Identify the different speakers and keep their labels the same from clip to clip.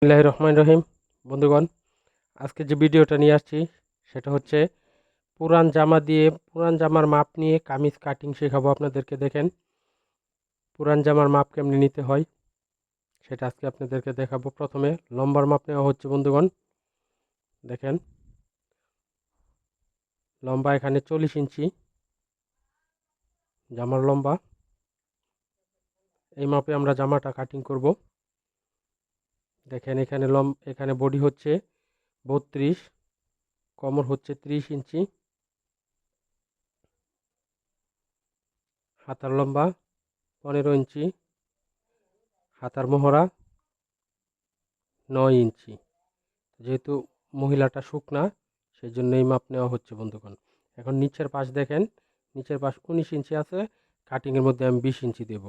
Speaker 1: বিসমিল্লাহির রহমানির রহিম। বন্ধুগণ, আজকে যে ভিডিওটা নিয়ে আসছি সেটা হচ্ছে পুরান জামার মাপ নিয়ে কামিজ কাটিং শেখাবো আপনাদেরকে। দেখেন পুরান জামার মাপ কেমনি নিতে হয় সেটা আজকে আপনাদেরকে দেখাবো। প্রথমে লম্বার মাপ নেওয়া হচ্ছে বন্ধুগণ। দেখেন লম্বা এখানে 40 ইঞ্চি জামার লম্বা। এই মাপে আমরা জামাটা কাটিং করব। দেখেন এখানে বডি হচ্ছে 32, কোমর হচ্ছে 30 ইঞ্চি, হাতার লম্বা 15 ইঞ্চি, হাতার মহড়া 9 ইঞ্চি। যেহেতু মহিলাটা শুকনা সেই জন্য এই মাপ নেওয়া হচ্ছে বন্ধুগণ। এখন নিচের পাশ দেখেন, নিচের পাশ 19 ইঞ্চি আছে, কাটিংয়ের মধ্যে আমি 20 ইঞ্চি দেব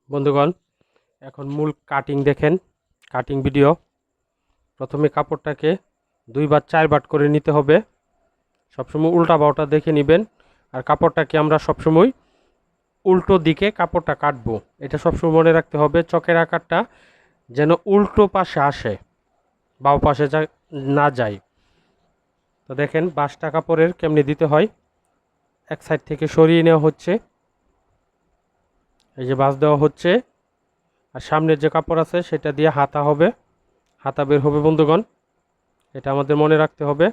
Speaker 1: বন্ধুগণ। এখন মূল কাটিং দেখেন, কাটিং ভিডিও। প্রথমে কাপড়টাকে 2 বা 4 বাট করে নিতে হবে। সবসময় উল্টা বাউটা দেখে নেবেন। আর কাপড়টাকে আমরা সবসময় উল্টো দিকে কাপড়টা কাটবো, এটা সবসময় মনে রাখতে হবে। চকের আকারটা যেন উল্টো পাশে আসে, বাও পাশে না যায়। তো দেখেন বাঁশটা কাপড়ের কেমনি দিতে হয়। এক সাইড থেকে সরিয়ে নেওয়া হচ্ছে, এই যে বাঁশ দেওয়া হচ্ছে। আর সামনের যে কাপড় আছে সেটা দিয়ে হাতা হবে, হাতা বের হবে বন্ধুগণ। এটা আমাদের মনে রাখতে হবে।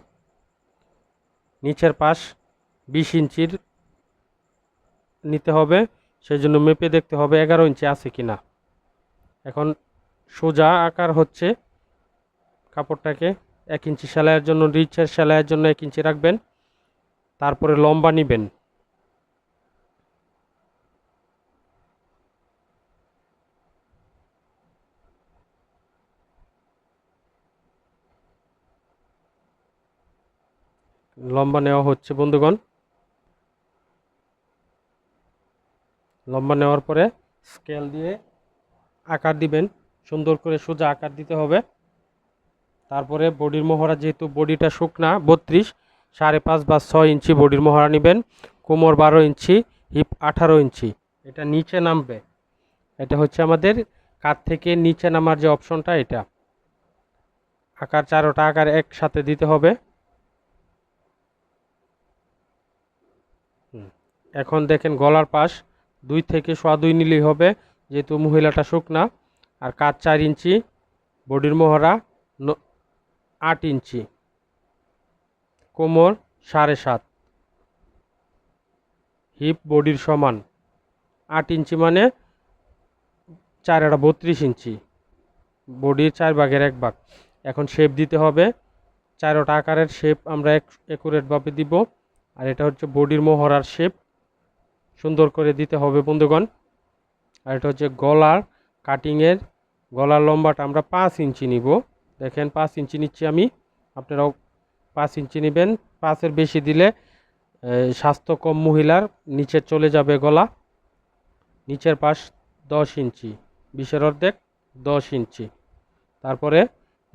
Speaker 1: নিচের পাশ 20 ইঞ্চির নিতে হবে, সেই জন্য মেপে দেখতে হবে 11 ইঞ্চি আছে কিনা। এখন সোজা আকার হচ্ছে কাপড়টাকে 1 ইঞ্চি সেলাইয়ের জন্য, নিচের সেলাইয়ের জন্য 1 ইঞ্চি রাখবেন। তারপরে লম্বা নিবেন। লম্বা নেওয়া হচ্ছে বন্ধুগণ। লম্বা নেওয়ার পরে স্কেল দিয়ে আকার দিবেন, সুন্দর করে সোজা আকার দিতে হবে। তারপরে বডির মহড়া, যেহেতু বডিটা শুকনা 32, 5.5 বা 6 ইঞ্চি বডির মহড়া নেবেন। কোমর 12 ইঞ্চি, হিপ 18 ইঞ্চি। এটা নিচে নামবে, এটা হচ্ছে আমাদের কাঁধ থেকে নিচে নামার যে অপশনটা, এটা আকার 4টা আকার একসাথে দিতে হবে। এখন দেখেন গলার পাশ 2 থেকে 2.25 নিলেই হবে, যেহেতু মহিলাটা শুকনা। আর কাঁধ 4 ইঞ্চি, বডির মহড়া 8 ইঞ্চি, কোমর 7.5, হিপ বডির সমান 8 ইঞ্চি, মানে 32 ইঞ্চি, বডির 4 ভাগের 1 ভাগ। এখন শেপ দিতে হবে, 4টা আকারের শেপ আমরা একুরেটভাবে দিব। আর এটা হচ্ছে বডির মহড়ার শেপ, সুন্দর করে দিতে হবে বন্ধুগণ। আর এটা হচ্ছে গলার কাটিংয়ের, গলার লম্বাটা আমরা 5 ইঞ্চি নিব। দেখেন 5 ইঞ্চি নিচ্ছি আমি, আপনারাও 5 ইঞ্চি নেবেন। 5-এর বেশি দিলে স্বাস্থ্য কম মহিলার নিচে চলে যাবে গলা। নিচের পাশ 10 ইঞ্চি, 20-এর অর্ধেক 10 ইঞ্চি। তারপরে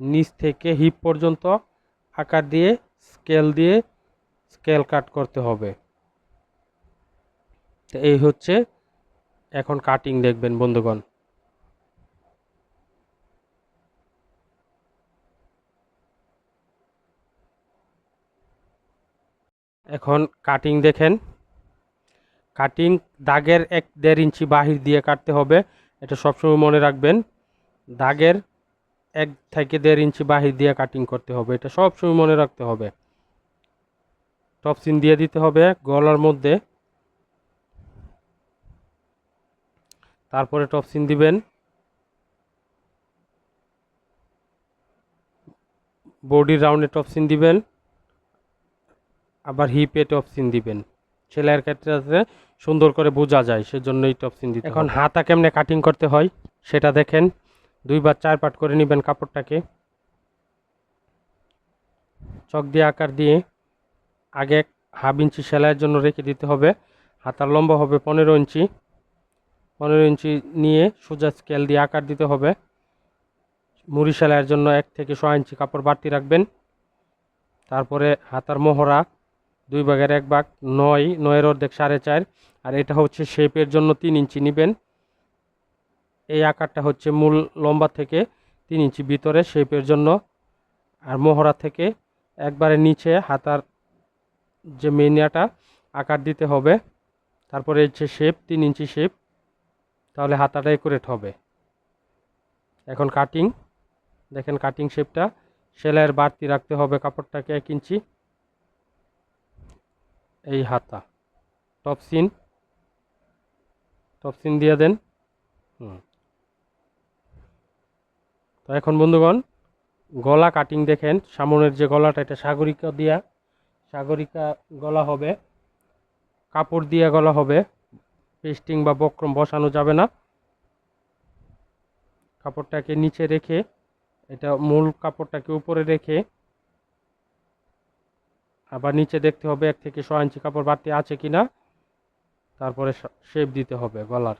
Speaker 1: নিচ থেকে হিপ পর্যন্ত আকার দিয়ে স্কেল কাট করতে হবে। তো এই হচ্ছে এখন কাটিং দেখবেন বন্ধুগণ। এখন কাটিং দেখেন, কাটিং দাগের 1-1.5 ইঞ্চি বাহির দিয়ে কাটতে হবে, এটা সবসময় মনে রাখবেন। দাগের 1 থেকে 1.5 ইঞ্চি বাহির দিয়ে কাটিং করতে হবে, এটা সবসময় মনে রাখতে হবে। টপসিন দিয়ে দিতে হবে গলার মধ্যে, তারপরে টপসিন দিবেন। বডির রাউন্ডে টপসিন দিবেন, আবার হিপে টপসিন দিবেন। সেলাইয়ের ক্ষেত্রে সুন্দর করে বোঝা যায়, সেজন্য এই টপসিন দিতে। এখন হাতা কেমনে কাটিং করতে হয় সেটা দেখেন। 2 বা 4 পাট করে নেবেন কাপড়টাকে, চক দিয়ে আকার দিয়ে আগে 1/2 ইঞ্চি সেলাইয়ের জন্য রেখে দিতে হবে। হাতার লম্বা হবে 15 ইঞ্চি, 15 ইঞ্চি নিয়ে সোজা স্কেল দিয়ে আকার দিতে হবে। মুড়ি সেলাইয়ের জন্য 1 থেকে 6 ইঞ্চি কাপড় বাড়তি রাখবেন। তারপরে হাতার মহড়া 2 ভাগের 1 ভাগ, 9-9-এর অর্ধেক 4.5। আর এটা হচ্ছে শেপের জন্য 3 ইঞ্চি নেবেন। এই আকারটা হচ্ছে মূল লম্বা থেকে 3 ইঞ্চি ভিতরে শেপের জন্য, আর মোহরা থেকে একবারে নিচে হাতার যে মেনিয়াটা আকার দিতে হবে। তারপরে হচ্ছে শেপ 3 ইঞ্চি শেপ, তাহলে হাতাটা একুরেট হবে। এখন কাটিং দেখেন, কাটিং শেপটা সেলাইয়ের বাড়তি রাখতে হবে কাপড়টাকে 1 ইঞ্চি। এই হাতা টপ সিন দিয়ে দেন। তো এখন বন্ধুগণ গলা কাটিং দেখেন, সামনের যে গলাটা এটা সাগরিকা গলা হবে, কাপড় দিয়ে গলা হবে, পেস্টিং বা বক্রম বসানো যাবে না। কাপড়টাকে নিচে রেখে, এটা মূল কাপড়টাকে উপরে রেখে আবার নিচে দেখতে হবে 1 থেকে 1.5 ইঞ্চি কাপড় বাড়তি আছে কিনা, তারপরে শেপ দিতে হবে গলার।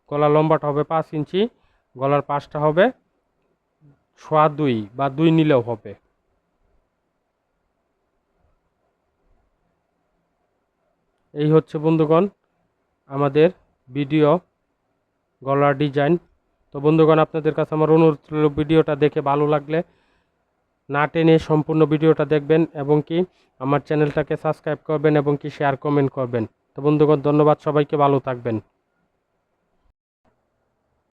Speaker 1: গলার লম্বাটা হবে 5 ইঞ্চি, গলার পাশটা হবে 2.25 বা 2 নিলেও হবে। এই হচ্ছে বন্ধুগণ আমাদের ভিডিও গলার ডিজাইন। তো বন্ধুগণ আপনাদের কাছে আমার অনুরোধ রইল, ভিডিওটা দেখে ভালো লাগলে না টেনে সম্পূর্ণ ভিডিওটা দেখবেন এবং কি আমার চ্যানেলটাকে সাবস্ক্রাইব করবেন এবং কি শেয়ার কমেন্ট করবেন। তো বন্ধুগণ ধন্যবাদ, সবাইকে ভালো থাকবেন।